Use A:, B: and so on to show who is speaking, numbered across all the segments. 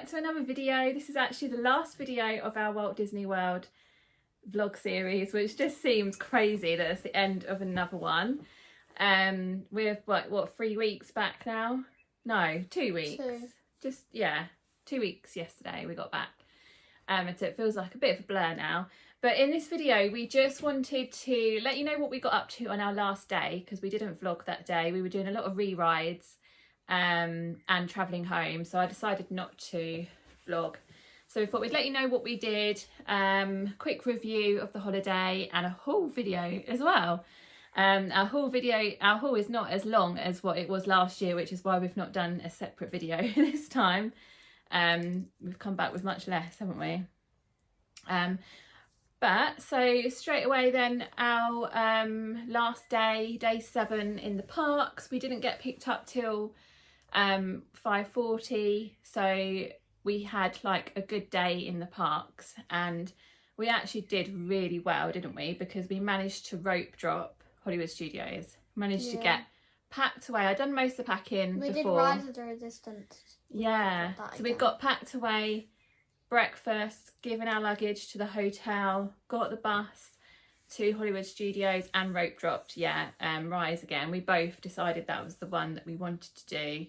A: back to another video. This is actually the last video of our Walt Disney World vlog series, which just seems crazy that it's the end of another one. We're what 3 weeks back now? No, 2 weeks. Just 2 weeks yesterday we got back. And so it feels like a bit of a blur now. But in this video, we just wanted to let you know what we got up to on our last day, because we didn't vlog that day. We were doing a lot of re-rides and travelling home, so I decided not to vlog. So we thought we'd let you know what we did, quick review of the holiday and a haul video as well. Our haul is not as long as what it was last year, which is why we've not done a separate video this time. We've come back with much less, haven't we? But so straight away then, our last day, day 7 in the parks, we didn't get picked up till 5:40, so we had like a good day in the parks, and we actually did really well, didn't we? Because we managed to rope drop Hollywood Studios, managed to get packed away. I'd done most of the packing before. We did Rise of the Resistance. Yeah, so we got packed away, breakfast, given our luggage to the hotel, got the bus to Hollywood Studios and rope dropped, Rise again. We both decided that was the one that we wanted to do.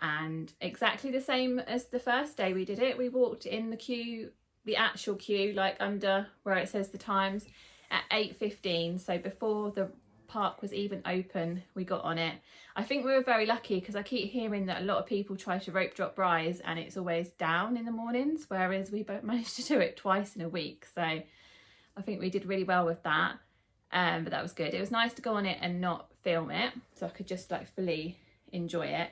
A: And exactly the same as the first day we did it. We walked in the queue, the actual queue, like under where it says the times, at 8:15. So before the park was even open, we got on it. I think we were very lucky because I keep hearing that a lot of people try to rope drop Rise and it's always down in the mornings, whereas we both managed to do it twice in a week. So I think we did really well with that. But that was good. It was nice to go on it and not film it, so I could just like fully enjoy it.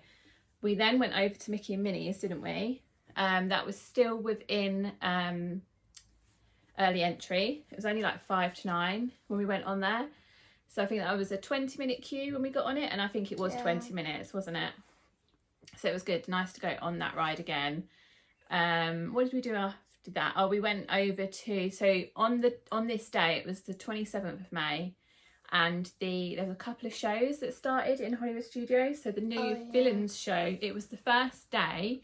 A: We then went over to Mickey and Minnie's, didn't we? That was still within early entry. It was only like 5 to 9 when we went on there. So I think that was a 20-minute queue when we got on it, and I think it was 20 minutes, wasn't it? So it was good, nice to go on that ride again. What did we do after that? Oh, we went over to, so on this day, it was the 27th of May, and there was a couple of shows that started in Hollywood Studios. So the new Villains show, it was the first day,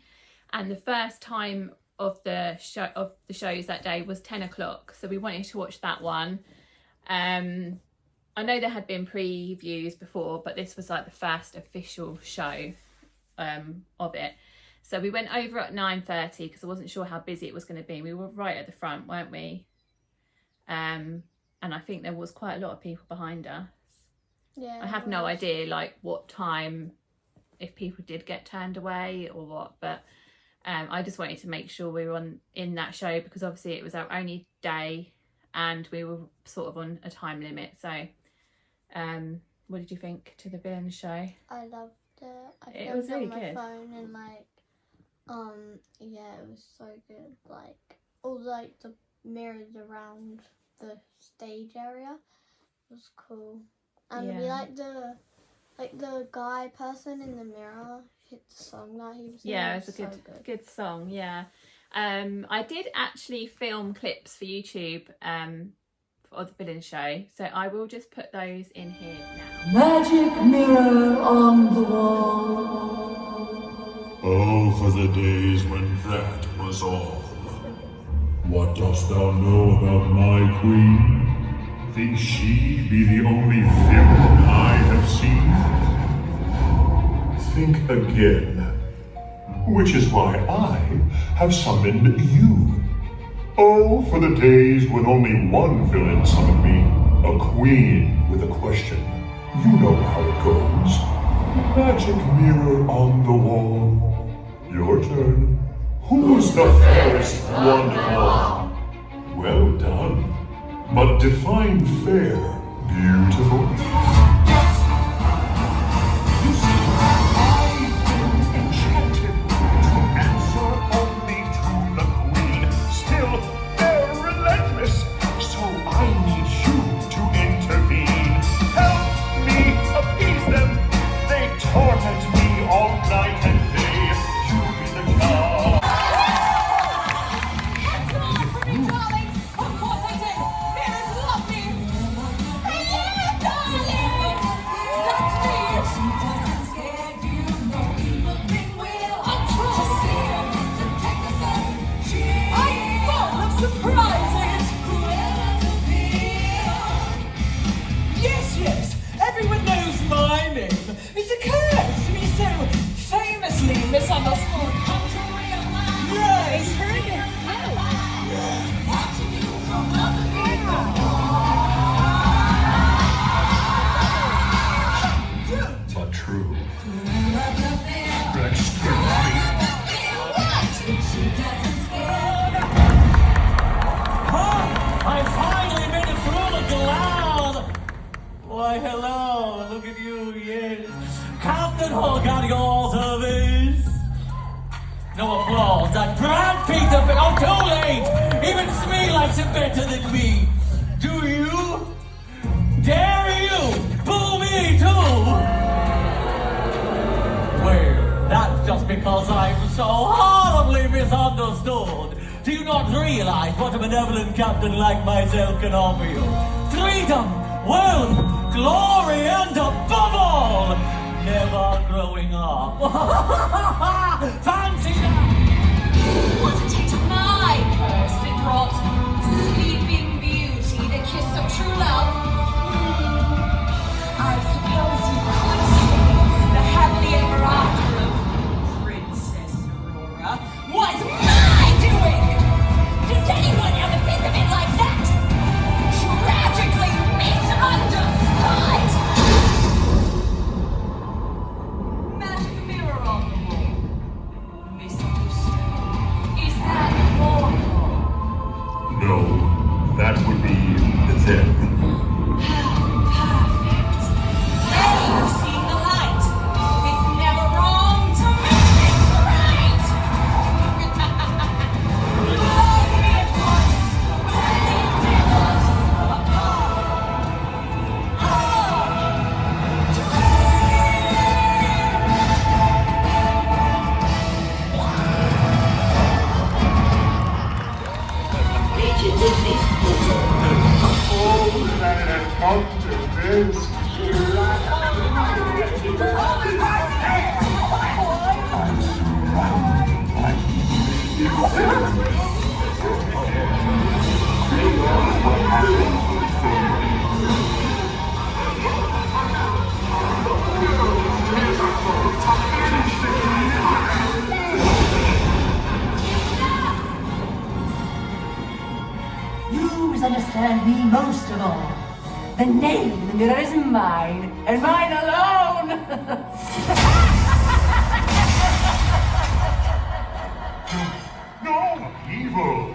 A: and the first time of the shows that day was 10 o'clock. So we wanted to watch that one. I know there had been previews before, but this was like the first official show of it. So we went over at 9:30 because I wasn't sure how busy it was going to be. We were right at the front, weren't we? And I think there was quite a lot of people behind us. Yeah. I have no idea like what time, if people did get turned away or what, but I just wanted to make sure we were in that show because obviously it was our only day and we were sort of on a time limit. So what did you think to the Villains show?
B: I loved it.
A: It was really good.
B: It phone and like it was so good. Like all like the mirrors around the stage area was cool. And we like the guy person in the mirror hit the song that he was singing.
A: Yeah, it was a good song, yeah. I did actually film clips for YouTube of the Villains show, so I will just put those in here now.
C: Magic mirror on the wall.
D: Oh, for the days when that was all. What dost thou know about my queen? Think she be the only villain I have seen? Think again. Which is why I have summoned you. Oh, for the days when only one villain summoned me, a queen with a question. You know how it goes. Magic mirror on the wall. Your turn. Who's the fairest one of all? Well done. But define fair, beautiful. You see, I've been enchanted to answer only to the queen. Still, they're relentless, so I need you to intervene. Help me appease them. They torment me all night and day. You be the job.
E: Of course I did. Mirrors love me. Hello, darling. all got your service. No applause. That Brad Peter, but oh, too late. Even Smee likes it better than me. Do you? Dare you? Boo me too? Well, that's just because I'm so horribly misunderstood. Do you not realize what a benevolent captain like myself can offer you? Freedom, wealth, glory, and above all, never growing up. Fancy that!
F: Wasn't it my curse that brought Sleeping Beauty, the kiss of true love? I suppose you could say the happily ever after of Princess Aurora was my doing! Does anyone ever think of it like that? Tragically misunderstood! Magic mirror on the wall. Misunderstood. Is that your call?
D: No, that would be them.
F: How perfect. Hey, you've seen the light. It's never wrong to make things right. Love me at once. Leave me once.
D: Oh, that it has come to this.
C: You misunderstand me most of all. The name in the mirror is mine, and mine alone!
D: No, evil.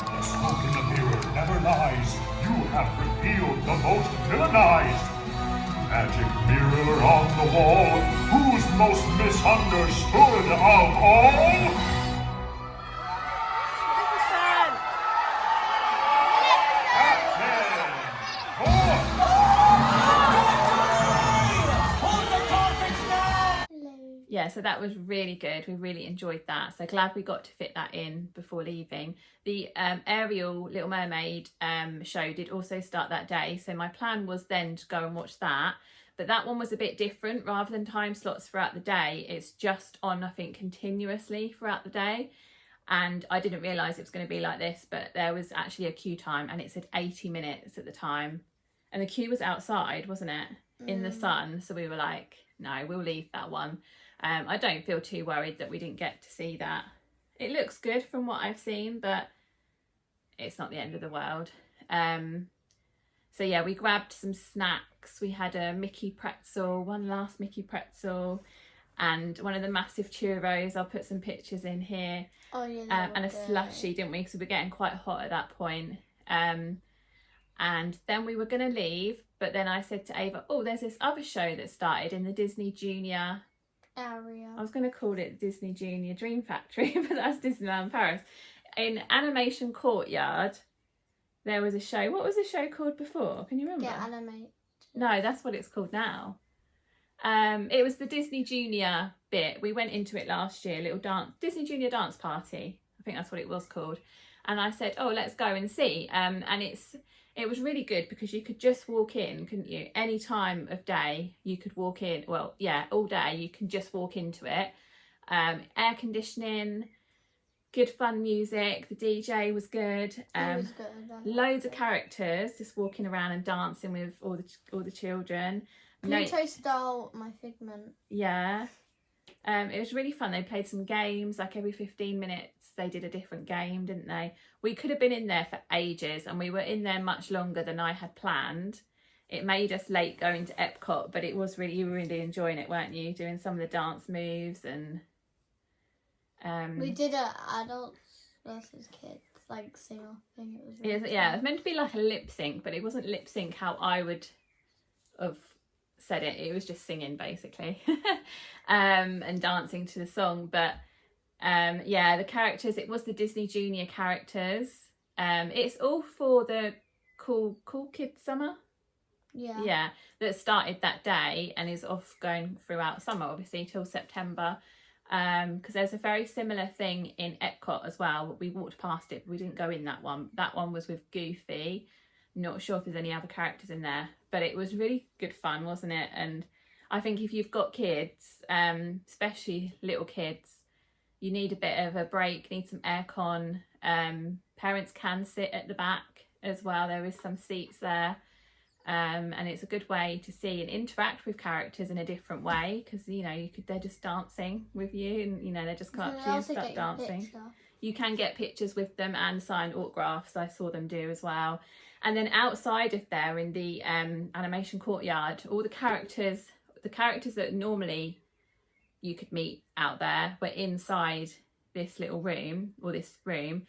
D: The smoke in the mirror never lies. You have revealed the most villainized. Magic mirror on the wall, who's most misunderstood of all?
A: Yeah, so that was really good. We really enjoyed that. So glad we got to fit that in before leaving. The Ariel Little Mermaid show did also start that day. So my plan was then to go and watch that. But that one was a bit different. Rather than time slots throughout the day, it's just on, I think, continuously throughout the day. And I didn't realise it was going to be like this, but there was actually a queue time and it said 80 minutes at the time. And the queue was outside, wasn't it? In the sun. So we were like, no, we'll leave that one. I don't feel too worried that we didn't get to see that. It looks good from what I've seen, but it's not the end of the world. So yeah, we grabbed some snacks. We had a Mickey pretzel, one last Mickey pretzel, and one of the massive churros. I'll put some pictures in here.
B: Oh yeah.
A: And a slushie, didn't we? Because we were getting quite hot at that point. And then we were going to leave, but then I said to Ava, oh, there's this other show that started in the Disney Junior
B: area.
A: I was going to call it Disney Junior Dream Factory, but that's Disneyland Paris. In Animation Courtyard, there was a show. What was the show called before? Can you remember?
B: Get Animate.
A: No, that's what it's called now. It was the Disney Junior bit. We went into it last year, Disney Junior Dance Party. I think that's what it was called. And I said, oh, let's go and see. And it was really good because you could just walk in, couldn't you? Any time of day you could walk in. Well, yeah, all day you can just walk into it. Air conditioning, good fun music. The DJ was good.
B: It was good.
A: Loads of characters just walking around and dancing with all the children.
B: Pluto style my Figment.
A: Yeah. It was really fun. They played some games, like every 15 minutes they did a different game, didn't they? We could have been in there for ages, and we were in there much longer than I had planned. It made us late going to Epcot, but it was really, you were really enjoying it, weren't you? Doing some of the dance moves and
B: We did a adults versus kids like sing off thing. It was really
A: Yeah, it
B: fun.
A: was meant to be like a lip sync, but it wasn't lip sync how I would have said it. It was just singing basically, and dancing to the song. But yeah, the characters, it was the Disney Junior characters. It's all for the cool Kids Summer.
B: Yeah.
A: That started that day and is off going throughout summer, obviously till September. Because there's a very similar thing in Epcot as well, but we walked past it, but we didn't go in that one. That one was with Goofy. Not sure if there's any other characters in there, but it was really good fun, wasn't it? And I think if you've got kids, especially little kids, you need a bit of a break, need some aircon. Parents can sit at the back as well. There is some seats there. And it's a good way to see and interact with characters in a different way, because they're just dancing with you, and they just come up to you and start dancing. You can get pictures with them and sign autographs. I saw them do as well. And then outside of there in the animation courtyard, all the characters that normally you could meet out there were inside this little room, or this room.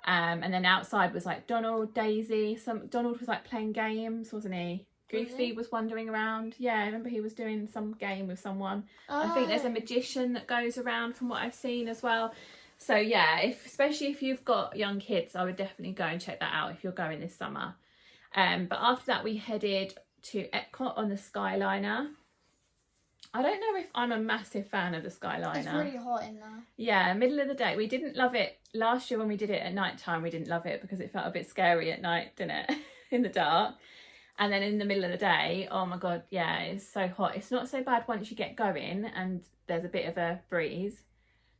A: And then outside was like Donald, Daisy. Donald was like playing games, wasn't he? Goofy was wandering around. Yeah, I remember he was doing some game with someone. I think there's a magician that goes around from what I've seen as well. So yeah, especially if you've got young kids, I would definitely go and check that out if you're going this summer. But after that, we headed to Epcot on the Skyliner. I don't know if I'm a massive fan of the Skyliner.
B: It's really hot in there.
A: Yeah, middle of the day. We didn't love it last year when we did it at night time. We didn't love it because it felt a bit scary at night, didn't it? In the dark. And then in the middle of the day, oh my God, yeah, it's so hot. It's not so bad once you get going and there's a bit of a breeze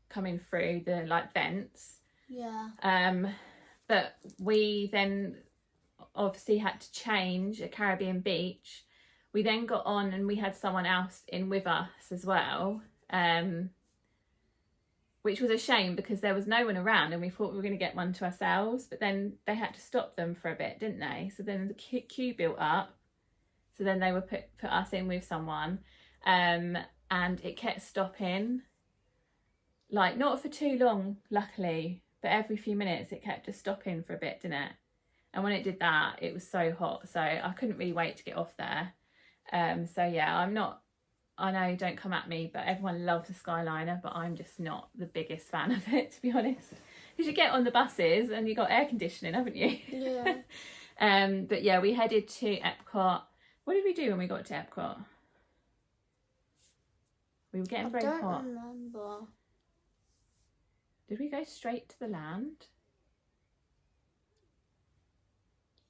A: coming through the like vents.
B: Yeah.
A: But we then obviously had to change at Caribbean Beach. We then got on and we had someone else in with us as well, which was a shame because there was no one around and we thought we were going to get one to ourselves, but then they had to stop them for a bit, didn't they? So then the queue built up. So then they were put us in with someone, and it kept stopping, like not for too long, luckily, but every few minutes it kept just stopping for a bit, didn't it? And when it did that, it was so hot, so I couldn't really wait to get off there. So yeah, I know, don't come at me, but everyone loves the Skyliner, but I'm just not the biggest fan of it, to be honest. Because you get on the buses and you got air conditioning, haven't you?
B: Yeah.
A: But yeah, we headed to Epcot. What did we do when we got to Epcot? We were getting very hot.
B: I don't remember.
A: Did we go straight to the land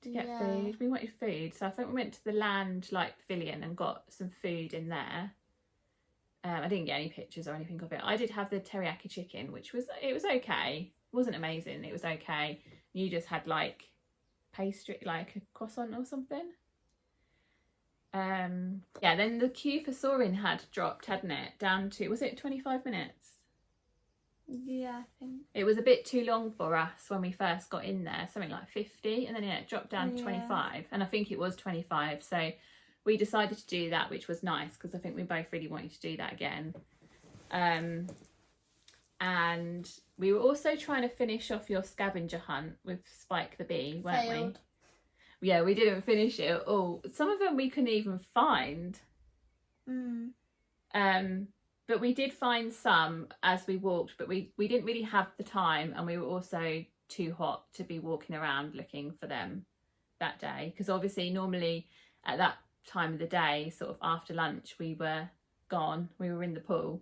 A: to get food? We wanted food, so I think we went to the land like pavilion and got some food in there. I didn't get any pictures or anything of it. I did have the teriyaki chicken, which was okay. It wasn't amazing, it was okay. You just had like pastry, like a croissant or something. Yeah, then the queue for Soarin' had dropped, hadn't it, down to, was it 25 minutes?
B: Yeah, I think.
A: It was a bit too long for us when we first got in there, something like 50, and then it dropped down to 25, and I think it was 25, so we decided to do that, which was nice because I think we both really wanted to do that again. And we were also trying to finish off your scavenger hunt with Spike the Bee, weren't
B: Failed.
A: we? Yeah, we didn't finish it at all. Some of them we couldn't even find. But we did find some as we walked, but we didn't really have the time, and we were also too hot to be walking around looking for them that day, because obviously normally at that time of the day, sort of after lunch, we were gone, we were in the pool,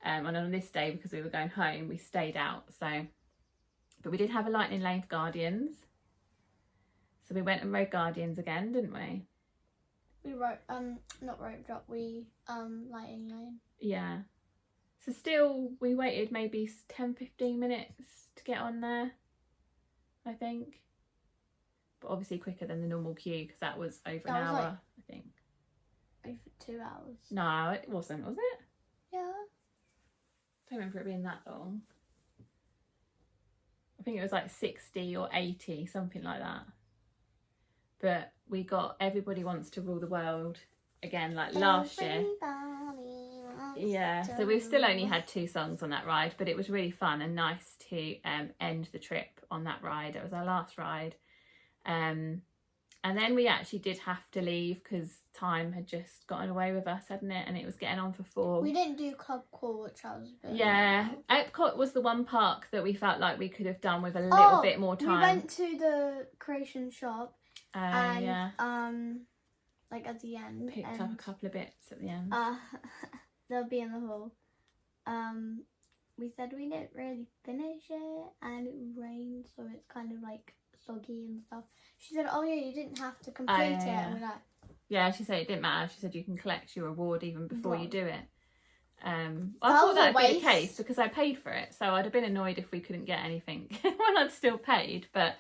A: and on this day, because we were going home, we stayed out. So, but we did have a Lightning Lane for Guardians, so we went and rode Guardians again, didn't we?
B: We wrote not rope drop, we Lightning Lane.
A: Yeah. So still, we waited maybe 10-15 minutes to get on there, I think. But obviously quicker than the normal queue, because that was over an hour,
B: like,
A: I think.
B: Over 2 hours.
A: No, it wasn't, was it?
B: Yeah.
A: I don't remember it being that long. I think it was like 60 or 80, something like that. But we got Everybody Wants to Rule the World again, like last year. Yeah, so we've still only had 2 songs on that ride, but it was really fun and nice to end the trip on that ride. It was our last ride. And then we actually did have to leave because time had just gotten away with us, hadn't it? And it was getting on for 4.
B: We didn't do Club Call, which I was a bit...
A: Yeah, Epcot was the one park that we felt like we could have done with a little bit more time.
B: We went to the creation shop and
A: yeah.
B: like at the end.
A: Picked up a couple of bits at the end.
B: They'll be in the hall. We said we didn't really finish it and it rained, so it's kind of like soggy and stuff. She said, oh yeah, you didn't have to complete it. And we're like,
A: yeah, she said it didn't matter. She said you can collect your reward even before you do it. I
B: That
A: thought
B: was a
A: that would be the
B: waste.
A: case because I paid for it, so I'd have been annoyed if we couldn't get anything when I'd still paid. But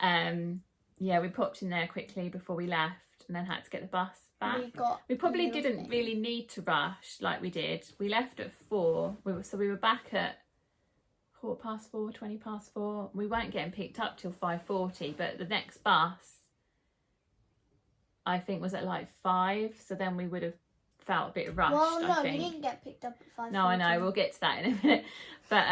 A: yeah, we popped in there quickly before we left and then had to get the bus back. We probably didn't really need to rush like we did. We left at 4. We were back at 4:04, 4:20. We weren't getting picked up till 5:40, but the next bus I think was at like 5, so then we would have felt a bit rushed.
B: well, no,
A: I think.
B: we didn't get picked up at 5:40.
A: No, I know, we'll get to that in a minute. But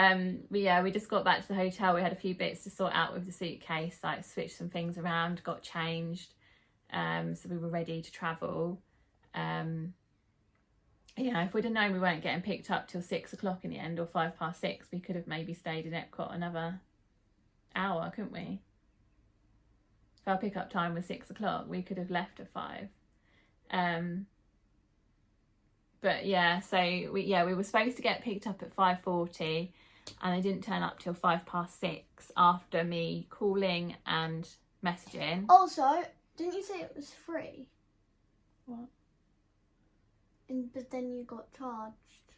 A: we just got back to the hotel. We had a few bits to sort out with the suitcase, like switched some things around, got changed, so we were ready to travel. Yeah, if we'd have known we weren't getting picked up till 6 o'clock in the end, or 6:05, we could have maybe stayed in Epcot another hour, couldn't we? If our pickup time was 6 o'clock, we could have left at 5. But yeah, so we were supposed to get picked up at 5:40, and they didn't turn up till 6:05 after me calling and messaging.
B: Also, didn't you say it was free?
A: What?
B: But then you got charged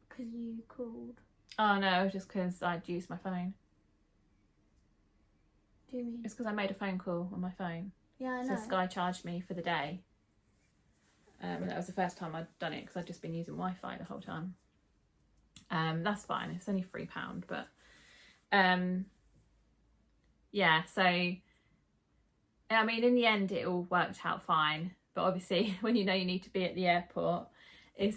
B: because you called.
A: Oh no, just because I'd used my phone.
B: Do you mean?
A: It's because I made a phone call on my phone.
B: Yeah, I
A: So
B: know.
A: Sky charged me for the day. And that was the first time I'd done it because I'd just been using Wi-Fi the whole time. That's fine. It's only £3, but yeah. So I mean, in the end, it all worked out fine. But obviously, when you know you need to be at the airport, it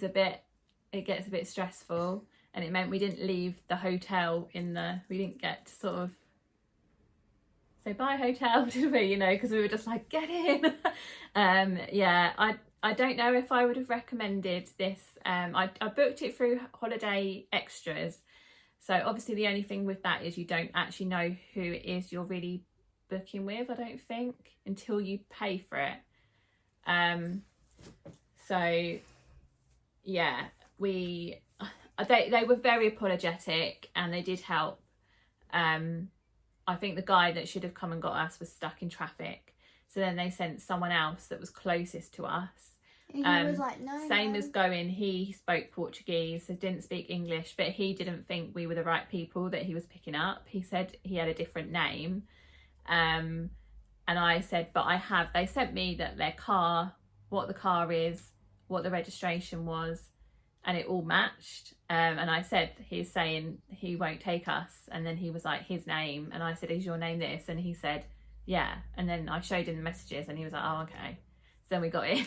A: gets a bit stressful, and it meant we didn't leave the hotel we didn't get to sort of say bye hotel, did we? You know, because we were just like, get in. Yeah, I don't know if I would have recommended this. I booked it through Holiday Extras, so obviously the only thing with that is you don't actually know who it is you're really booking with, I don't think, until you pay for it. So yeah, they were very apologetic and they did help. I think the guy that should have come and got us was stuck in traffic, so then they sent someone else that was closest to us.
B: And he was like, no.
A: Same as going, he spoke Portuguese, so didn't speak English, but he didn't think we were the right people that he was picking up. He said he had a different name. And I said, but they sent me their car, what the car is, what the registration was, and it all matched. And I said, he's saying he won't take us. And then he was like, his name. And I said, is your name this? And he said, yeah. And then I showed him the messages and he was like, oh, okay. So then we got in.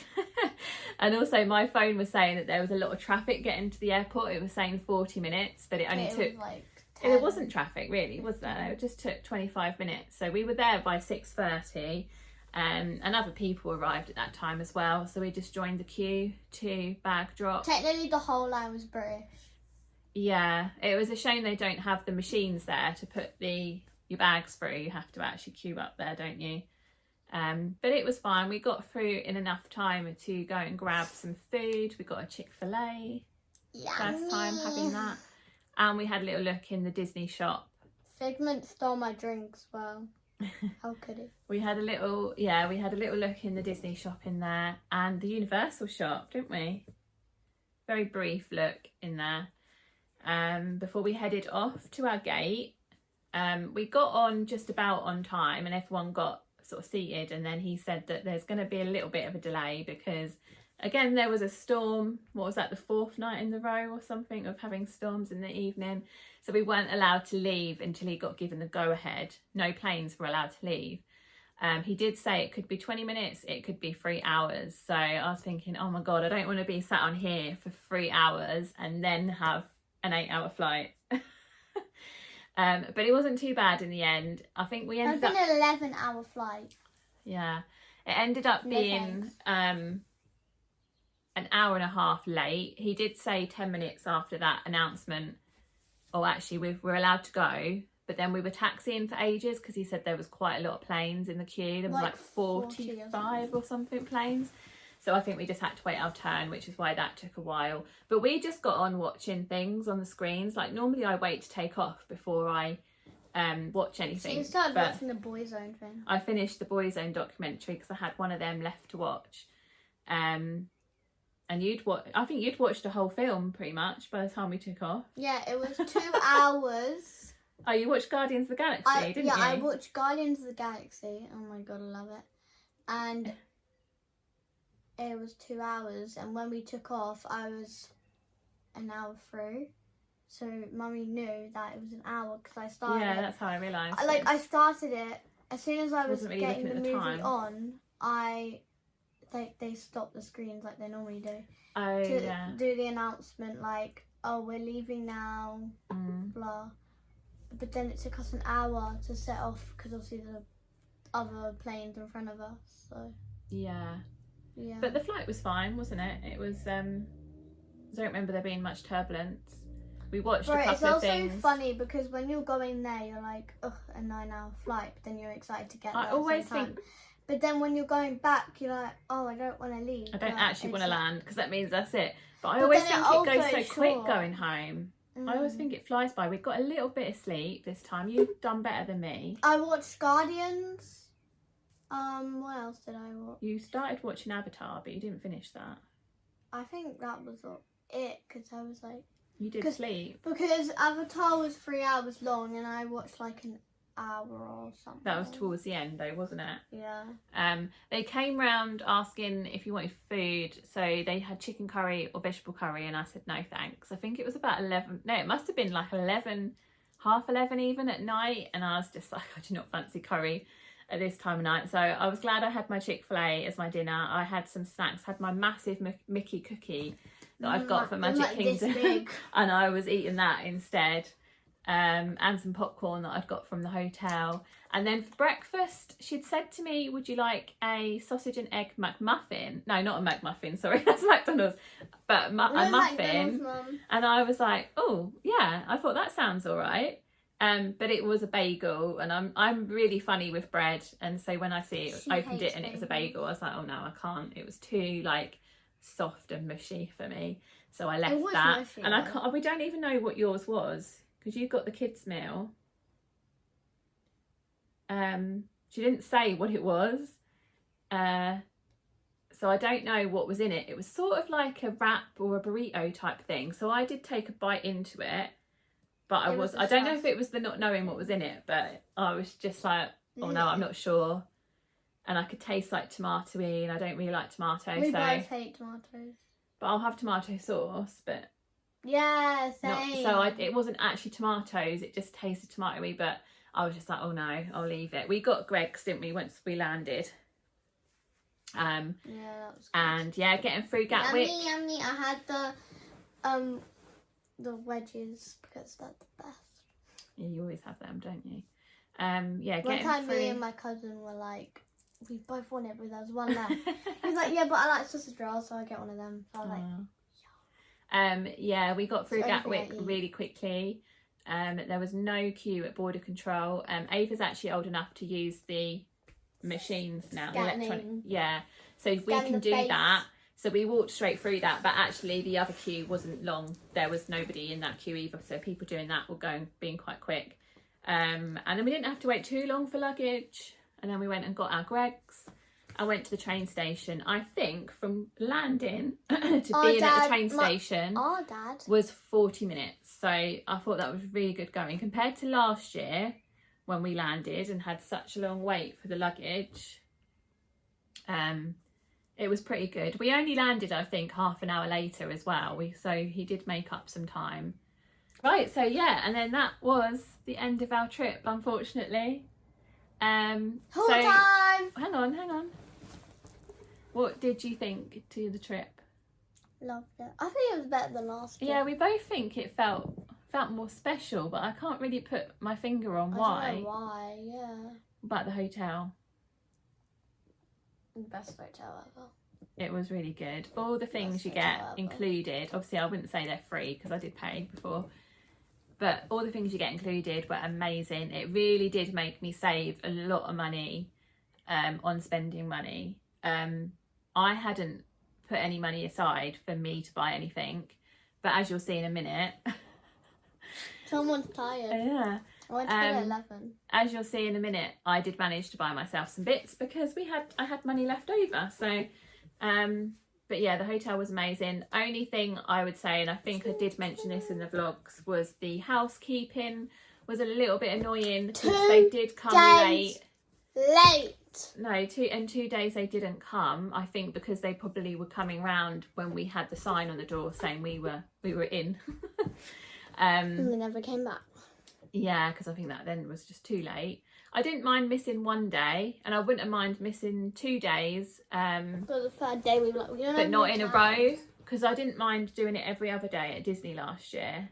A: And also my phone was saying that there was a lot of traffic getting to the airport. It was saying 40 minutes, but it only took...
B: like
A: There wasn't traffic really, was there? It just took 25 minutes. So we were there by 6:30, and other people arrived at that time as well. So we just joined the queue to bag drop.
B: Technically, the whole line was British.
A: Yeah, it was a shame they don't have the machines there to put your bags through. You have to actually queue up there, don't you? But it was fine. We got through in enough time to go and grab some food. We got a Chick-fil-A. First time having that. And we had a little look in the Disney shop.
B: Figment stole my drink as well. How could he?
A: We had a little look in the Disney shop in there and the Universal shop, didn't we? Very brief look in there. Before we headed off to our gate. We got on just about on time and everyone got sort of seated, and then he said that there's going to be a little bit of a delay because again there was a storm. What was that, the 4th night in the row or something of having storms in the evening, so we weren't allowed to leave until he got given the go-ahead. No planes were allowed to leave. He did say it could be 20 minutes, it could be 3 hours. So I was thinking, oh my God, I don't want to be sat on here for 3 hours and then have an 8-hour flight. But it wasn't too bad in the end. I think we ended
B: It's
A: up...
B: been an 11-hour flight.
A: Yeah. It ended up being an hour and a half late. He did say 10 minutes after that announcement, oh, actually, we're allowed to go. But then we were taxiing for ages because he said there was quite a lot of planes in the queue. There was like 45 or something planes. So I think we just had to wait our turn, which is why that took a while. But we just got on watching things on the screens. Like normally I wait to take off before I watch anything.
B: So you started watching the Boyzone thing.
A: I finished the Boyzone documentary because I had one of them left to watch. And I think you'd watched the whole film pretty much by the time we took off.
B: Yeah, it was 2 hours.
A: Oh, you watched Guardians of the Galaxy, didn't you?
B: Yeah, I watched Guardians of the Galaxy. Oh my God, I love it. And it was 2 hours. And when we took off, I was an hour through. So Mummy knew that it was an hour because I started.
A: Yeah, that's how I realised.
B: I started it as soon as I was
A: Wasn't really
B: getting the
A: looking at the
B: movie
A: time.
B: on. They stopped the screens like they normally do.
A: Oh,
B: to
A: yeah.
B: do the announcement like, oh, we're leaving now, blah. But then it took us an hour to set off because obviously the other planes in front of us. So
A: Yeah.
B: yeah.
A: But the flight was fine, wasn't it? It was, I don't remember there being much turbulence. We watched a couple
B: it's
A: of
B: also
A: things.
B: funny because when you're going there, you're like, ugh, a 9-hour flight. But then you're excited to get there.
A: I always think...
B: But then when you're going back, you're like, oh, I don't want to leave.
A: I don't
B: Like,
A: actually want to
B: it's-
A: land because that means that's it. But I
B: But
A: always
B: then
A: think
B: it
A: it goes
B: also
A: so
B: is
A: quick
B: short.
A: going home. I always think it flies by. We got a little bit of sleep this time. You've done better than me.
B: I watched Guardians. What else did I watch?
A: You started watching Avatar, but you didn't finish that.
B: I think that was it because I was like,
A: You did sleep.
B: because Avatar was 3 hours long and I watched like an hour or something.
A: That was towards the end though, wasn't it?
B: Yeah.
A: They came round asking if you wanted food, so they had chicken curry or vegetable curry, and I said no thanks. I think it was about 11, no, it must have been like 11, half 11 even at night, and I was just like, I do not fancy curry at this time of night. So I was glad I had my Chick-fil-A as my dinner. I had some snacks, had my massive Mickey cookie that I've got for Magic
B: like this
A: Kingdom
B: big.
A: and I was eating that instead. And some popcorn that I'd got from the hotel. And then for breakfast, she'd said to me, would you like a sausage and egg McMuffin? No, not a McMuffin, sorry, that's McDonald's. But a muffin.
B: Mum.
A: And I was like, oh, yeah, I thought that sounds all right. But it was a bagel, and I'm really funny with bread. And so when I opened it and it was a bagel, I was like, oh no, I can't. It was too like soft and mushy for me. So I left that.
B: Mushy,
A: and we don't even know what yours was. Because you got the kids' meal. She didn't say what it was. So I don't know what was in it. It was sort of like a wrap or a burrito type thing. So I did take a bite into it. But I don't know if it was the not knowing what was in it. But I was just like, oh no, I'm not sure. And I could taste like tomatoey, and I don't really like tomato.
B: We both hate tomatoes.
A: But I'll have tomato sauce, but...
B: Yeah, same.
A: It wasn't actually tomatoes, it just tasted tomatoey, but I was just like, oh no, I'll leave it. We got Greg's, didn't we, once we landed.
B: Yeah, that was good.
A: And yeah, getting through Gatwick.
B: Yummy. I had the wedges because they're the best.
A: Yeah, you always have them, don't you?
B: One
A: Yeah, getting
B: time
A: through.
B: me and my cousin were like, we both want it, but there's one left. He was like, yeah, but I like sausage rolls, so I get one of them. So I was like,
A: yeah, we got through
B: It's
A: Gatwick
B: everything I eat.
A: really quickly. There was no queue at border control. Ava's actually old enough to use the machines now. The electronic, yeah, so we
B: Scan
A: can
B: the
A: do
B: face.
A: that. So we walked straight through that, but actually the other queue wasn't long. There was nobody in that queue either, so people doing that were being quite quick. And then we didn't have to wait too long for luggage. And then we went and got our Greggs. I went to the train station. I think from landing to being at the train station
B: our dad.
A: was 40 minutes. So I thought that was really good going. Compared to last year when we landed and had such a long wait for the luggage, it was pretty good. We only landed, I think, half an hour later as well. So he did make up some time. Right, so yeah, and then that was the end of our trip, unfortunately.
B: Whole
A: So
B: time.
A: hang on. What did you think to the trip?
B: Loved it. I think it was better than last year.
A: Yeah, we both think it felt more special, but I can't really put my finger on
B: I
A: why.
B: don't know why. Yeah.
A: About the hotel.
B: Best hotel ever.
A: It was really good. All the things
B: Best
A: you get
B: hotel ever.
A: included. Obviously, I wouldn't say they're free because I did pay before. But all the things you get included were amazing. It really did make me save a lot of money on spending money. I hadn't put any money aside for me to buy anything. But as you'll see in a minute...
B: Someone's tired.
A: Yeah.
B: I went to bed at 11.
A: As you'll see in a minute, I did manage to buy myself some bits because I had money left over. So, but yeah, the hotel was amazing. Only thing I would say, and I think I did mention this in the vlogs, was the housekeeping was a little bit annoying because they did come late. No, 2 days they didn't come. I think because they probably were coming round when we had the sign on the door saying we were in.
B: And they never came back.
A: Yeah, because I think that then was just too late. I didn't mind missing one day, and I wouldn't have mind missing 2 days.
B: But the third day we were like, we're gonna
A: But
B: have
A: not
B: more
A: in a
B: time.
A: row, because I didn't mind doing it every other day at Disney last year.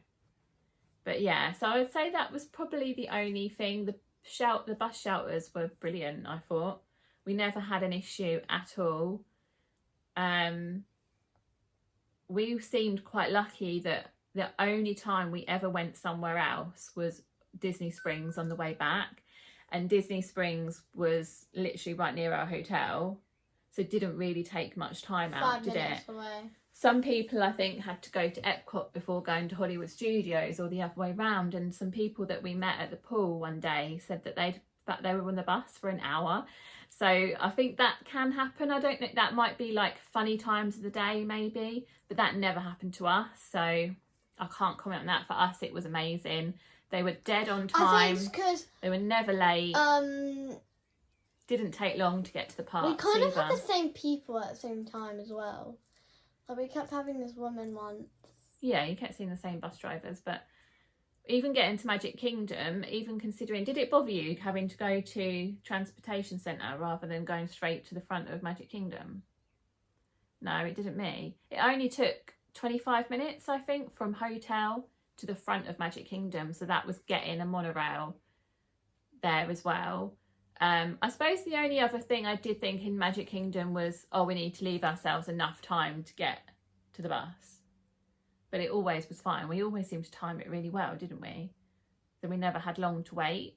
A: But yeah, so I would say that was probably the only thing. The bus shelters were brilliant, I thought. We never had an issue at all. We seemed quite lucky that the only time we ever went somewhere else was Disney Springs on the way back, and Disney Springs was literally right near our hotel, so it didn't really take much time out,
B: 5
A: did
B: minutes
A: it?
B: away.
A: Some people I think had to go to Epcot before going to Hollywood Studios, or the other way round, and some people that we met at the pool one day said that they were on the bus for an hour. So I think that can happen. I don't know, that might be like funny times of the day maybe, but that never happened to us, so I can't comment on that. For us it was amazing. They were dead on time.
B: I think it's because
A: they were never late. Didn't take long to get to the parks.
B: we kind of
A: either.
B: had the same people at the same time as well. Like we kept having this woman once.
A: Yeah, you kept seeing the same bus drivers, but even getting to Magic Kingdom, even considering, did it bother you having to go to Transportation Centre rather than going straight to the front of Magic Kingdom? No, it didn't me. It only took 25 minutes, I think, from hotel to the front of Magic Kingdom. So that was getting a monorail there as well. I suppose the only other thing I did think in Magic Kingdom was, oh, we need to leave ourselves enough time to get to the bus. But it always was fine. We always seemed to time it really well, didn't we? So we never had long to wait.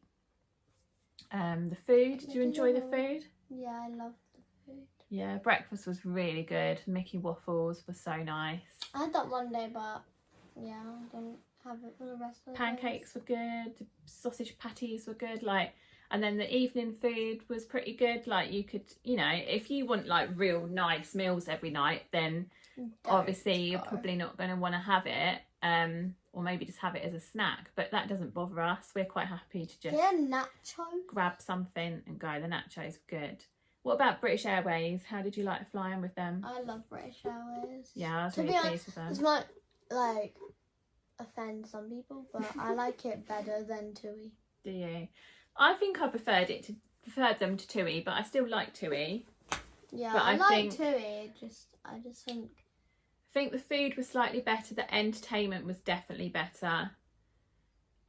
A: The food, did you enjoy the food?
B: Yeah, I loved the food.
A: Yeah, breakfast was really good. Mickey waffles were so nice.
B: I had that one day, but yeah, I didn't have it for the rest of the
A: Pancakes were good. The sausage patties were good. And then the evening food was pretty good. Like you could, if you want like real nice meals every night, then obviously you're probably not going to want to have it. Or maybe just have it as a snack. But that doesn't bother us. We're quite happy to just
B: nacho.
A: grab something and go. The nachos were good. What about British Airways? How did you like flying with them?
B: I love British Airways.
A: Yeah, I was
B: To
A: really
B: be
A: pleased
B: honest,
A: with them.
B: this might offend some people, but I like it better than TUI.
A: Do you? I think I preferred them to TUI, but I still like TUI.
B: Yeah,
A: But
B: I
A: I
B: like
A: think-
B: TUI. I just think
A: I think the food was slightly better. The entertainment was definitely better.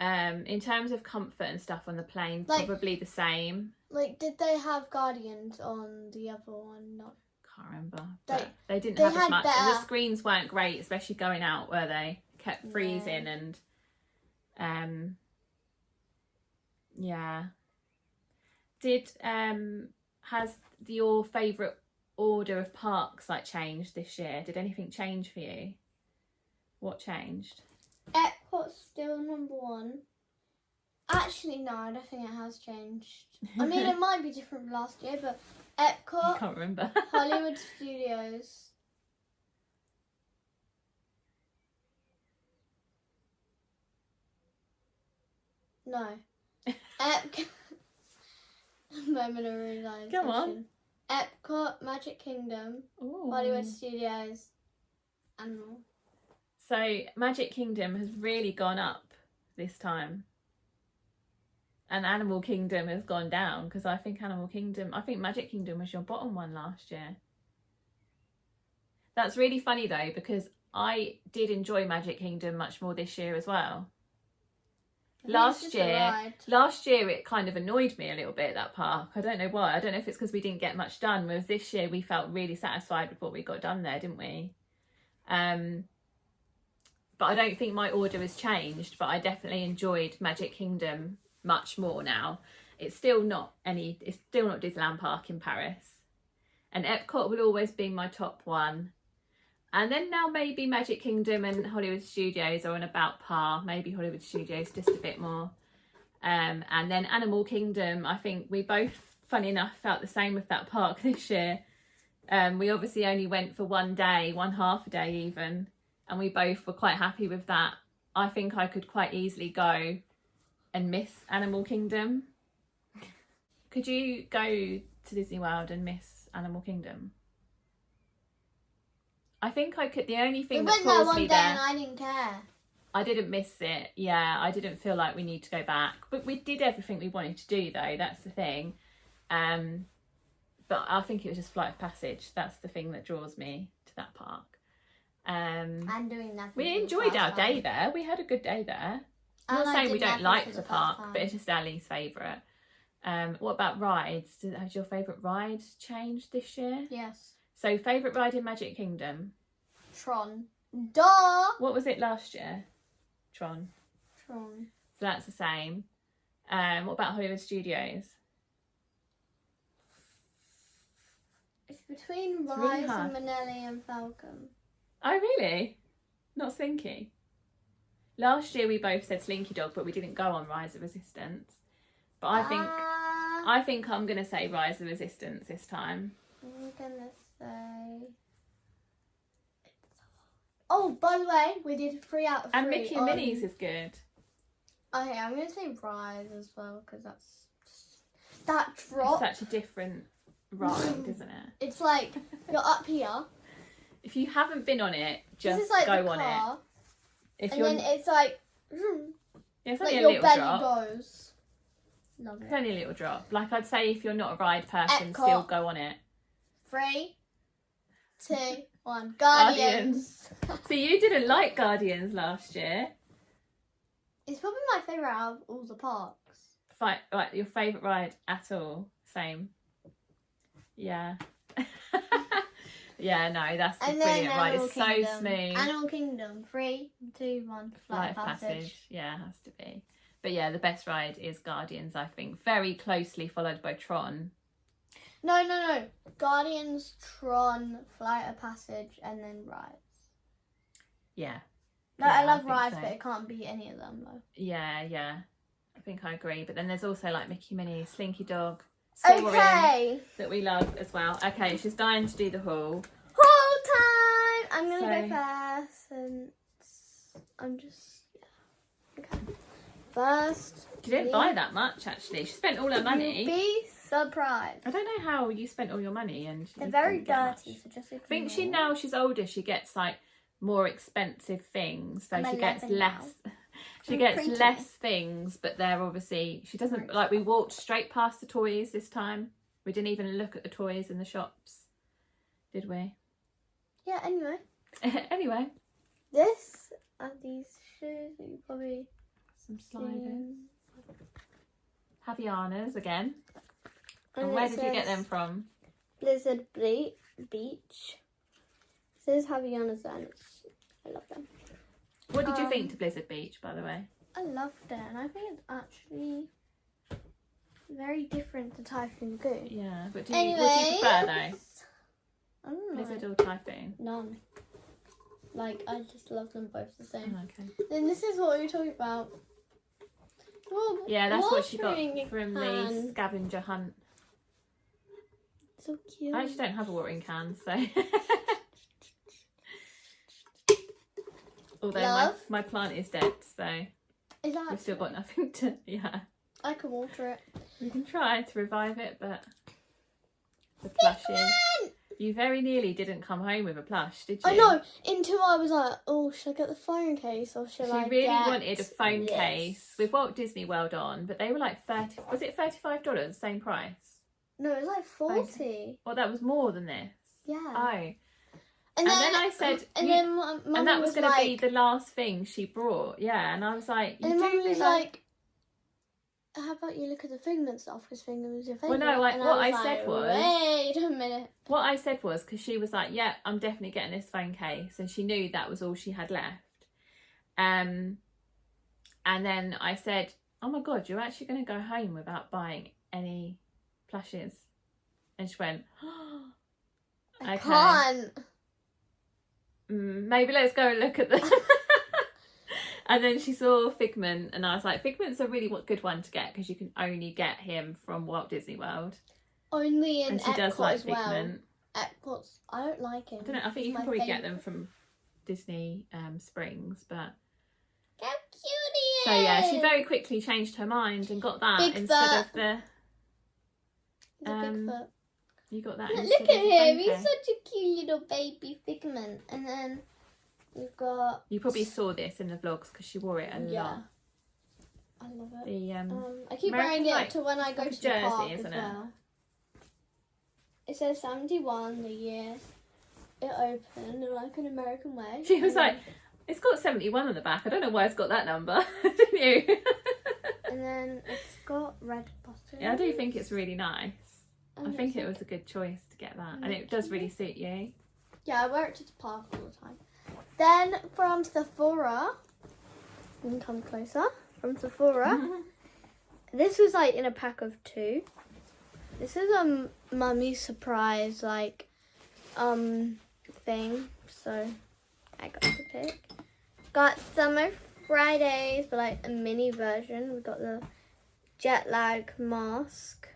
A: In terms of comfort and stuff on the plane, probably the same.
B: did they have Guardians on the other one? No.
A: Can't remember.
B: They-
A: But they didn't
B: they
A: have as
B: had
A: much. And the
B: better-
A: screens weren't great, especially going out, were they? Kept freezing and yeah. Has your favourite order of parks changed this year? Did anything change for you? What changed?
B: Epcot's still number one. Actually, no, I don't think it has changed. I mean, it might be different from last year, but
A: I
B: Epcot,
A: can't remember.
B: Hollywood Studios. No. Epcot. Moment of realization.
A: Go on.
B: Epcot, Magic Kingdom,
A: Ooh.
B: Hollywood Studios, and more.
A: So Magic Kingdom has really gone up this time. And Animal Kingdom has gone down because I think Magic Kingdom was your bottom one last year. That's really funny though, because I did enjoy Magic Kingdom much more this year as well. Last year it kind of annoyed me a little bit, that park. I don't know why. I don't know if it's because we didn't get much done, whereas this year we felt really satisfied with what we got done there, didn't we? But I don't think my order has changed, but I definitely enjoyed Magic Kingdom much more now. It's still not Disneyland Park in Paris. And Epcot will always be my top one. And then now maybe Magic Kingdom and Hollywood Studios are on about par. Maybe Hollywood Studios just a bit more. And then Animal Kingdom, I think we both, funny enough, felt the same with that park this year. We obviously only went for one day, one half a day even. And we both were quite happy with that. I think I could quite easily go and miss Animal Kingdom. Could you go to Disney World and miss Animal Kingdom? I think I could. The only thing that caused me there,
B: and I didn't care.
A: I didn't miss it. Yeah, I didn't feel like we need to go back. But we did everything we wanted to do, though. That's the thing. But I think it was just Flight of Passage. That's the thing that draws me to that park.
B: And doing nothing.
A: We enjoyed our day there. We had a good day there. I'm not saying we don't like the park, but it's just our least favourite. What about rides? Has your favourite ride changed this year?
B: Yes.
A: So favourite ride in Magic Kingdom?
B: Tron. Duh!
A: What was it last year? Tron.
B: Tron.
A: So that's the same. What about Hollywood Studios?
B: It's between
A: It's really
B: Rise
A: hard.
B: and Manelli and Falcon.
A: Oh, really? Not Slinky? Last year we both said Slinky Dog, but we didn't go on Rise of Resistance. But I think I'm going to say Rise of Resistance this time.
B: I'm gonna say. Oh, by the way, we did 3 out of 3.
A: And Mickey and Minnie's is good.
B: Okay, I'm gonna say Rise as well because that drop.
A: It's such a different ride, isn't it?
B: It's like you're up here.
A: If you haven't been on it, just
B: This is like
A: go
B: the
A: on
B: car,
A: it. If
B: and
A: you're,
B: then it's like,
A: it's
B: like
A: only a
B: your
A: little
B: belly
A: drop.
B: goes. Love
A: It's
B: it.
A: only a little drop. Like I'd say, if you're not a ride person,
B: Epcot.
A: still go on it.
B: 3, 2, 1. Guardians.
A: So you didn't like Guardians last year.
B: It's probably my favourite out of all the parks.
A: Right, your favourite ride at all? Same. Yeah. Yeah, no, that's a
B: And then
A: brilliant ride.
B: Animal
A: It's so
B: Kingdom.
A: smooth.
B: Animal Kingdom. 3, 2, 1. Flight of Passage.
A: Yeah, it has to be. But yeah, the best ride is Guardians, I think. Very closely followed by Tron.
B: No. Guardians, Tron, Flight of Passage, and then Rise.
A: Yeah.
B: Like,
A: Yeah,
B: I love
A: think
B: Rise,
A: so.
B: but it can't beat any of them though.
A: Yeah. I think I agree. But then there's also like Mickey, Minnie, Slinky Dog, Soarin',
B: Okay.
A: that we love as well. Okay, she's dying to do the haul.
B: Whole time. I'm gonna
A: So-
B: go first, and I'm just okay. First,
A: She didn't buy that much actually. She spent all her money.
B: you'll be surprised.
A: I don't know how you spent all your money and
B: They're
A: you
B: very
A: didn't get
B: dirty,
A: much.
B: so just
A: I think now she's older, she gets like more expensive things, so
B: I'm
A: she gets
B: 11
A: less. She
B: I'm
A: gets
B: printing.
A: less things, but they're obviously she doesn't like. We walked straight past the toys this time. We didn't even look at the toys in the shops, did we?
B: Yeah. Anyway,
A: Anyway,
B: this are these shoes that you probably
A: some sliders.
B: seen.
A: Havianas again. And
B: And
A: where
B: it
A: did you get
B: says
A: them from?
B: Blizzard Beach. It says Havaianas and I love them.
A: What did you think to Blizzard Beach, by the way?
B: I loved it, and I think it's actually very different to Typhoon Goo.
A: Yeah, but what do you prefer though?
B: I don't know.
A: Blizzard or Typhoon?
B: None. Like, I just love them both the same.
A: Oh, okay.
B: Then this is what we were talking about. Well,
A: Yeah, that's what she got
B: watering
A: from the
B: can.
A: scavenger hunt.
B: So cute.
A: I actually don't have a watering can, so. Although
B: Love?
A: my plant is dead, so
B: Is that
A: we've still got nothing to. Yeah,
B: I can water it.
A: we can try to revive it, but the plushes. You very nearly didn't come home with a plush, did you?
B: I know. Until I was like, oh, should I get the phone case or should I
A: She really
B: get
A: wanted a phone
B: this?
A: case with Walt Disney World on, but they were like was it $35, same price?
B: No, it was like 40.
A: Well, that was more than this.
B: Yeah.
A: Oh.
B: And
A: then I said,
B: and then Mummy
A: and that was going to
B: like,
A: be the last thing she brought. Yeah, and I was like, you
B: and
A: do
B: Mummy was
A: realise-
B: like, how about you look at the Figment stuff because Figment was your favourite.
A: Well, no,
B: and
A: what
B: was
A: I said
B: like,
A: was-
B: wait a minute.
A: What I said was, because she was like, yeah, I'm definitely getting this phone case, and she knew that was all she had left. And then I said, oh my God, you're actually going to go home without buying any plushes? And she went,
B: I
A: okay.
B: can't.
A: Maybe let's go and look at them. And then she saw Figment, and I was like, Figment's a really good one to get because you can only get him from Walt Disney World.
B: Only in
A: And she
B: Epcot
A: does like
B: as well.
A: Figment.
B: Epcot's, I don't like him.
A: I don't know, I think
B: He's
A: you can
B: my
A: probably get
B: favourite.
A: them from Disney Springs, but...
B: How cute he
A: So yeah, she
B: is.
A: very quickly changed her mind and got that
B: Bigfoot.
A: instead of the...
B: He's a Bigfoot.
A: You got that
B: Look
A: instead
B: at
A: of the
B: him.
A: phone
B: He's
A: case.
B: such a cute little baby Figment. And then we've got...
A: You probably saw this in the vlogs because she wore it a
B: Yeah.
A: lot.
B: I love it.
A: The
B: I keep
A: American,
B: wearing it
A: like,
B: to when I go
A: like a
B: to the park
A: jersey,
B: as
A: isn't it?
B: well. It says 71, the year it opened in like an American way.
A: She was
B: And
A: like, it's got 71 on the back. I don't know why it's got that number. Didn't you?
B: and then it's got red buttons.
A: Yeah, I do think it's really nice.
B: And
A: I think
B: it's
A: it was a good choice to get that. And it does really suit you.
B: Yeah, I wear it to the park all the time. Then from Sephora, you can come closer. From Sephora, this was like in a pack of 2. This is a mummy surprise thing, so I got to pick. Got Summer Fridays, but like a mini version. We got the jet lag mask.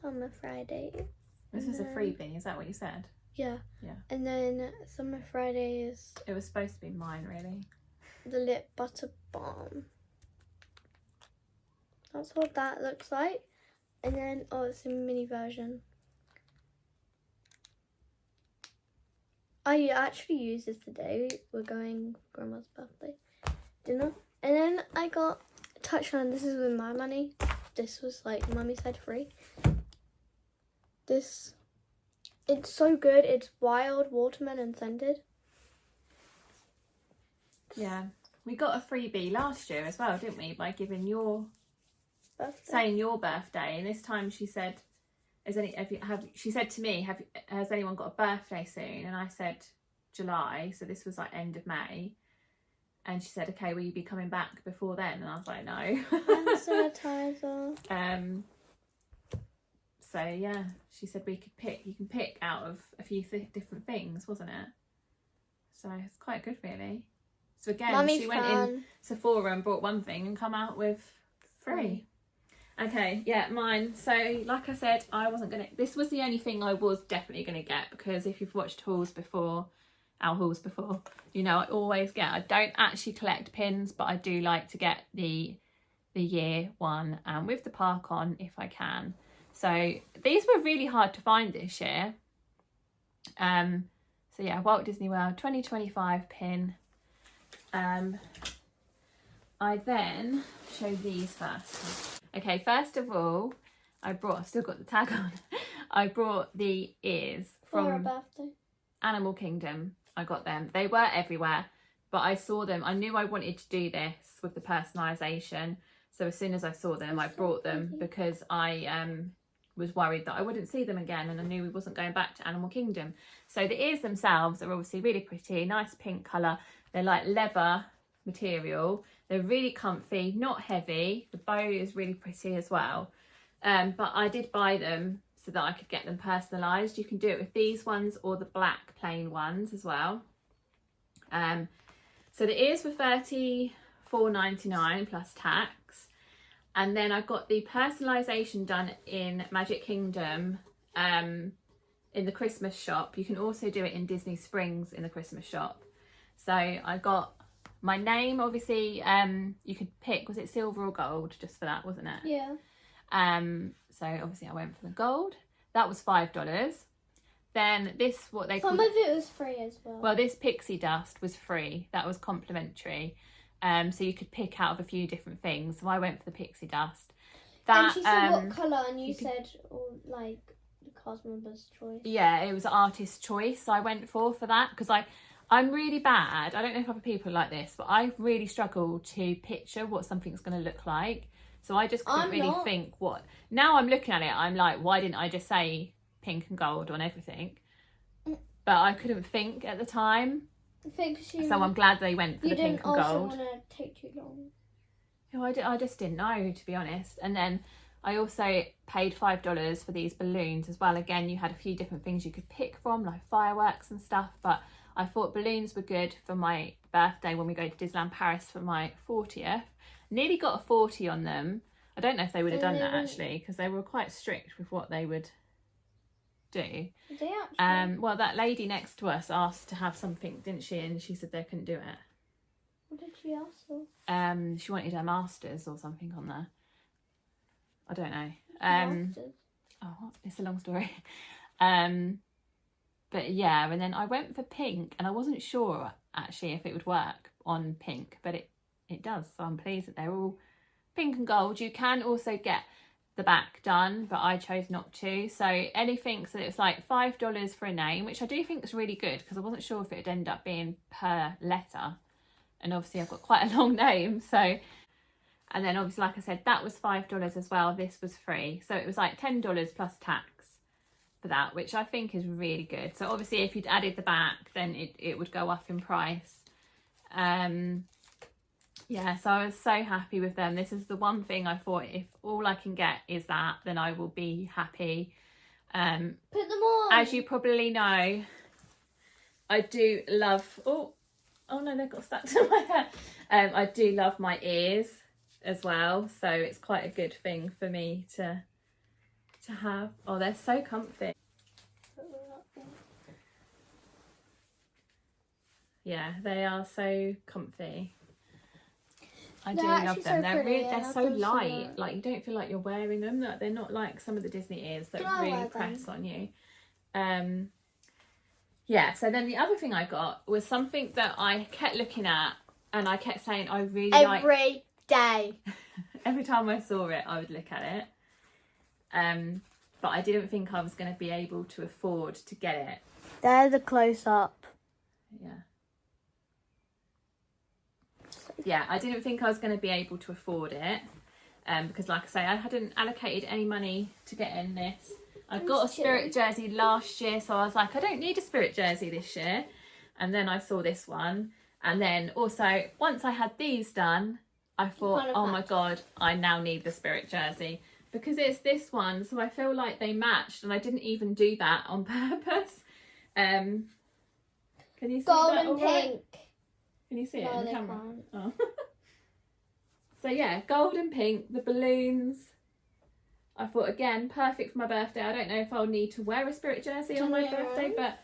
B: Summer Fridays.
A: This is a freebie, is that what you said?
B: Yeah.
A: Yeah.
B: And then Summer Fridays,
A: It was supposed to be mine, really.
B: the lip butter balm. That's what that looks like. And then, oh, it's a mini version. I actually used this today. We're going for Grandma's birthday dinner. And then I got Touchline. This is with my money. This was like, Mummy said free. This, it's so good. It's wild watermelon scented.
A: Yeah. We got a freebie last year as well, didn't we? By giving your...
B: Birthday.
A: saying your birthday, and this time she said, she said to me, has anyone got a birthday soon? And I said July, so this was like end of May, and she said, okay, will you be coming back before then? And I was like, no.
B: And sanitizer.
A: So yeah, she said you can pick out of a few different things, wasn't it? So it's quite good, really. So again,
B: Mummy's
A: she went in Sephora and bought one thing and come out with 3. Okay, yeah, mine. So, like I said, this was the only thing I was definitely going to get, because if you've watched our hauls before, you know, I always get, I don't actually collect pins, but I do like to get the year one and with the park on if I can. So these were really hard to find this year. So yeah, Walt Disney World 2025 pin. I then show these first. Okay, first of all, I've still got the tag on. I brought the ears
B: For her
A: from
B: birthday.
A: Animal Kingdom. I got them. They were everywhere, but I saw them. I knew I wanted to do this with the personalisation. So as soon as I saw them, I brought them because I was worried that I wouldn't see them again, and I knew we wasn't going back to Animal Kingdom. So the ears themselves are obviously really pretty, nice pink colour. They're like leather material. They're really comfy, not heavy. The bow is really pretty as well. But I did buy them so that I could get them personalised. You can do it with these ones or the black plain ones as well. So the ears were $34.99 plus tax. And then I got the personalisation done in Magic Kingdom in the Christmas shop. You can also do it in Disney Springs in the Christmas shop. So I got my name, obviously, you could pick, was it silver or gold, just for that, wasn't it?
B: Yeah.
A: So obviously I went for the gold. That was $5. Then this, what they
B: Some
A: call,
B: of it was free as well.
A: well, this pixie dust was free. That was complimentary. So you could pick out of a few different things. So I went for the pixie dust. That,
B: and she said what colour, and you
A: could-
B: said like the cast member's choice.
A: yeah, it was artist choice. So I went for that because I'm really bad. I don't know if other people are like this, but I really struggle to picture what something's going to look like. So I just couldn't
B: I'm
A: really
B: not.
A: think what. Now I'm looking at it, I'm like, why didn't I just say pink and gold on everything? But I couldn't think at the time.
B: I think she.
A: So I'm glad they went for
B: you
A: the pink
B: didn't
A: and
B: also
A: gold.
B: want to take too long.
A: No, I just didn't know, to be honest. And then I also paid $5 for these balloons as well. Again, you had a few different things you could pick from, like fireworks and stuff. But I thought balloons were good for my birthday when we go to Disneyland Paris for my 40th. Nearly got a 40 on them. I don't know if they would have done that actually, because they were quite strict with what they would do.
B: Did they actually?
A: Well, that lady next to us asked to have something, didn't she? And she said they couldn't do it.
B: What did she ask for?
A: She wanted her masters or something on there. I don't know.
B: Masters.
A: Oh, it's a long story. But yeah, and then I went for pink, and I wasn't sure actually if it would work on pink, but it does. So I'm pleased that they're all pink and gold. You can also get the back done, but I chose not to. So anything, so it's like $5 for a name, which I do think is really good because I wasn't sure if it would end up being per letter. And obviously I've got quite a long name, so. And then obviously, like I said, that was $5 as well. This was free. So it was like $10 plus tax for that, which I think is really good. So obviously if you'd added the back, then it would go up in price. Yeah, so I was so happy with them. This is the one thing I thought, if all I can get is that, then I will be happy.
B: Put them on.
A: As you probably know, I do love, oh no, they've got stuck to my hair. I do love my ears as well, so it's quite a good thing for me to have. Oh, they're so comfy. Yeah, they are so comfy. I do
B: They're
A: love
B: actually
A: them.
B: so
A: They're
B: pretty.
A: really,
B: I
A: they're
B: love
A: so
B: them so
A: light.
B: much.
A: Like you don't feel like you're wearing them. Like, they're not like some of the Disney ears that
B: Can I
A: really
B: wear them?
A: press on you. Yeah. So then the other thing I got was something that I kept looking at, and I kept saying I really like.
B: Every day.
A: Every time I saw it, I would look at it. But I didn't think I was going to be able to afford to get it.
B: There's a close up.
A: Yeah. Yeah, I didn't think I was going to be able to afford it. Because like I say, I hadn't allocated any money to get in this. I got a Spirit jersey last year, so I was like, I don't need a Spirit jersey this year. And then I saw this one. And then also, once I had these done, I thought,
B: kind of
A: oh my
B: matched.
A: God, I now need the Spirit jersey. Because it's this one, so I feel like they matched, and I didn't even do that on purpose. Can you see
B: Gold
A: that
B: and
A: all right?
B: pink.
A: Can you see it
B: No,
A: in the
B: they
A: camera?
B: can't.
A: Oh. So yeah, gold and pink, the balloons. I thought, again, perfect for my birthday. I don't know if I'll need to wear a Spirit jersey on my birthday, but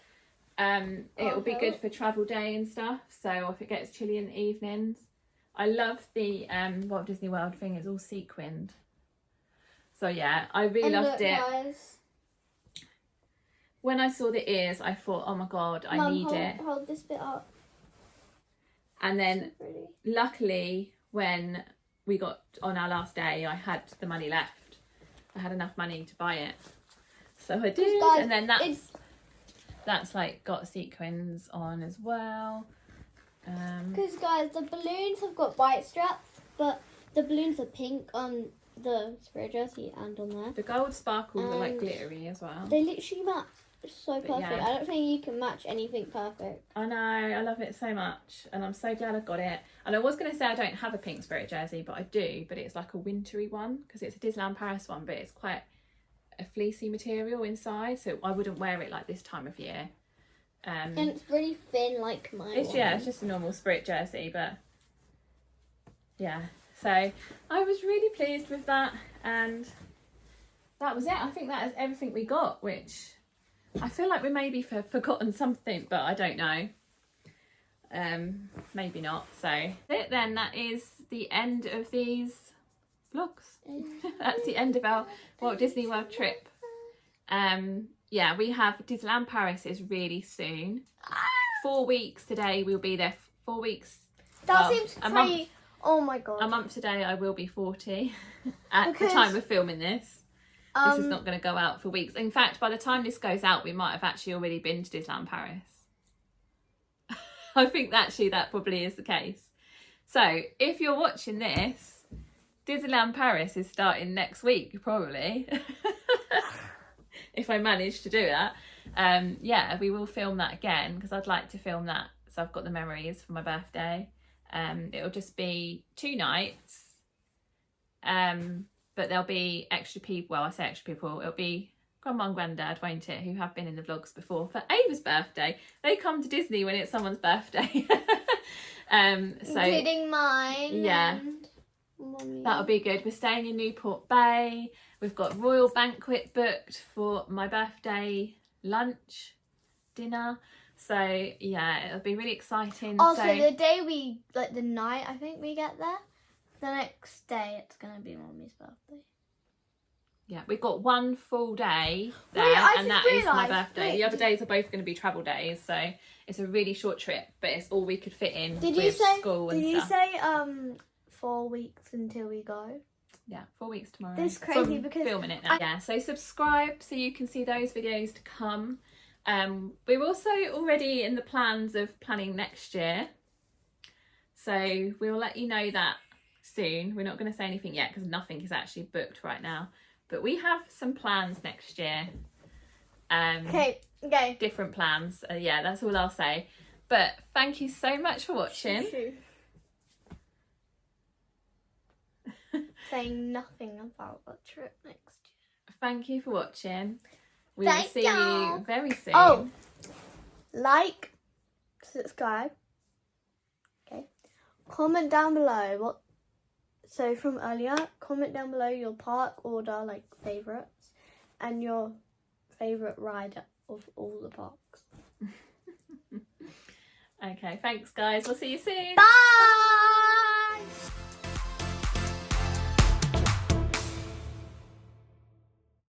A: it will be good for travel day and stuff. So if it gets chilly in the evenings. I love the Walt Disney World thing. It's all sequined. So yeah, I really
B: And
A: loved
B: look,
A: it.
B: guys.
A: When I saw the ears, I thought, oh my God, I
B: Mum,
A: need
B: hold,
A: it.
B: Hold this bit up.
A: And then
B: So pretty.
A: luckily, when we got on our last day, I had the money left. I had enough money to buy it. So I did.
B: Guys,
A: And then
B: it's
A: that's like got sequins on as well.
B: because guys, the balloons have got white straps, but the balloons are pink on the Spirit jersey and on there.
A: The gold sparkles are like
B: And
A: glittery as well.
B: They literally match so
A: But
B: perfect.
A: yeah.
B: I don't think you can match anything perfect.
A: I know, I love it so much, and I'm so glad I got it. And I was going to say I don't have a pink Spirit jersey, but I do, but it's like a wintry one, because it's a Disneyland Paris one, but it's quite a fleecy material inside, so I wouldn't wear it like this time of year.
B: And it's really thin like mine.
A: It's just a normal Spirit jersey, but yeah. So I was really pleased with that, and that was it. I think that is everything we got, which I feel like we maybe forgotten something, but I don't know. Maybe not. So then that is the end of these vlogs. That's the end of our Walt Disney World trip. Yeah, we have Disneyland Paris is really soon. 4 weeks today we'll be there. 4 weeks.
B: That
A: well,
B: seems
A: a
B: crazy.
A: month.
B: Oh my god.
A: A month today I will be 40 at
B: Because,
A: the time of filming this. This is
B: Um,
A: not going to go out for weeks. In fact, by the time this goes out, we might have actually already been to Disneyland Paris. I think actually that probably is the case. So if you're watching this, Disneyland Paris is starting next week, probably. If I manage to do that. Yeah, we will film that again because I'd like to film that. So I've got the memories for my birthday. It'll just be 2 nights. But there'll be extra people. Well, I say extra people. It'll be Grandma and Granddad, won't it? Who have been in the vlogs before. For Ava's birthday, they come to Disney when it's someone's birthday. So
B: including mine.
A: yeah.
B: And Mommy.
A: that'll be good. We're staying in Newport Bay. We've got Royal Banquet booked for my birthday lunch, dinner. So yeah, it'll be really exciting.
B: Also,
A: so
B: the day we, like the night I think we get there, the next day it's going to be Mommy's birthday.
A: yeah, we've got 1 full day there,
B: Wait, I
A: and
B: just
A: that is my
B: realised-
A: birthday.
B: wait,
A: The other days are both going to be travel days, so it's a really short trip, but it's all we could fit in
B: Did
A: with
B: you say?
A: school and
B: Did you
A: stuff.
B: say 4 weeks until we go?
A: Yeah, 4 weeks tomorrow.
B: That's crazy
A: From
B: because
A: filming it now. Yeah, so subscribe so you can see those videos to come. We're also already in the plans of planning next year, so we'll let you know that soon. We're not going to say anything yet because nothing is actually booked right now, but we have some plans next year.
B: Okay.
A: Different plans. Yeah, that's all I'll say. But thank you so much for watching.
B: Saying nothing about a trip next year.
A: Thank you for watching. We
B: Thank
A: will see
B: y'all.
A: you very soon.
B: Oh, like, subscribe. Okay. Comment down below what. So from earlier, comment down below your park order, like favourites, and your favourite ride of all the parks.
A: Okay, thanks guys. We'll see you soon.
B: Bye.